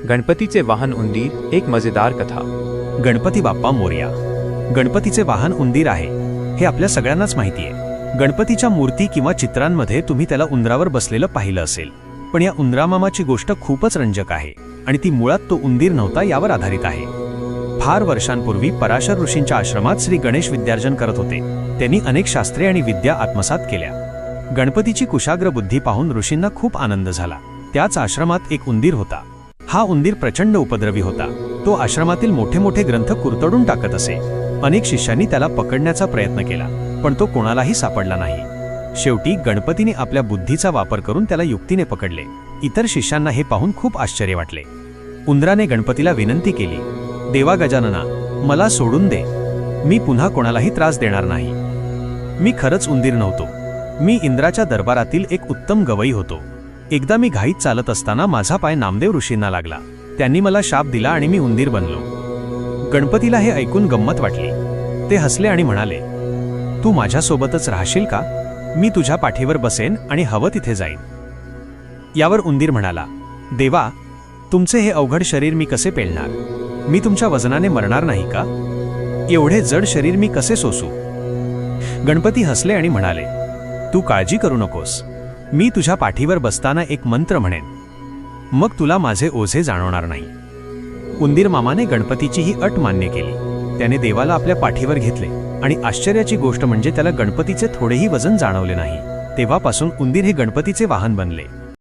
गणपतीचे वाहन उंदीर, एक मजेदार कथा। गणपती बाप्पा मोरया। गणपतीचे वाहन उंदीर आहे हे आपल्या सगळ्यांनाच माहिती आहे। गणपतीच्या मूर्ती किंवा चित्रांमध्ये तुम्ही त्याला उंदरावर बसलेलं पाहिलं असेल, पण या उंदरामामाची गोष्ट खूपच रंजक आहे आणि ती मुळात तो उंदीर नव्हता यावर आधारित आहे। फार वर्षांपूर्वी पराशर ऋषींच्या आश्रमात श्री गणेश विद्यार्जन करत होते। त्यांनी अनेक शास्त्रे आणि विद्या आत्मसात केल्या। गणपतीची कुशाग्र बुद्धी पाहून ऋषींना खूप आनंद झाला। त्याच आश्रमात एक उंदीर होता। हा उंदीर प्रचंड उपद्रवी होता। तो आश्रमातील मोठे मोठे ग्रंथ कुरतडून टाकत असे। अनेक शिष्यांनी त्याला पकडण्याचा प्रयत्न केला, पण तो कोणालाही सापडला नाही। शेवटी गणपतीने आपल्या बुद्धीचा वापर करून त्याला युक्तीने पकडले। इतर शिष्यांना हे पाहून खूप आश्चर्य वाटले। उंदराने गणपतीला विनंती केली, देवा गजानना, मला सोडून दे। मी पुन्हा कोणालाही त्रास देणार नाही। मी खरंच उंदीर नव्हतो। मी इंद्राच्या दरबारातील एक उत्तम गवई होतो। एकदा मी घाईत चालत असताना माझा पाय नामदेव ऋषींना लागला। त्यांनी मला शाप दिला आणि मी उंदीर बनलो। गणपतीला हे ऐकून गंमत वाटली। ते हसले आणि म्हणाले, तू माझ्यासोबतच राहशील का? मी तुझ्या पाठीवर बसेन आणि हवं तिथे जाईन। यावर उंदीर म्हणाला, देवा, तुमचे हे अवघड शरीर मी कसे पेलणार? मी तुमच्या वजनाने मरणार नाही का? एवढे जड शरीर मी कसे सोसू? गणपती हसले आणि म्हणाले, तू काळजी करू नकोस। मी तुझ्या पाठीवर बसताना एक मंत्र म्हणेन, मग तुला माझे ओझे जाणवणार नाही। उंदीर मामाने गणपतीची ही अट मान्य केली। त्याने देवाला आपल्या पाठीवर घेतले आणि आश्चर्याची गोष्ट म्हणजे त्याला गणपतीचे थोडेही वजन जाणवले नाही। तेव्हापासून उंदीर हे गणपतीचे वाहन बनले।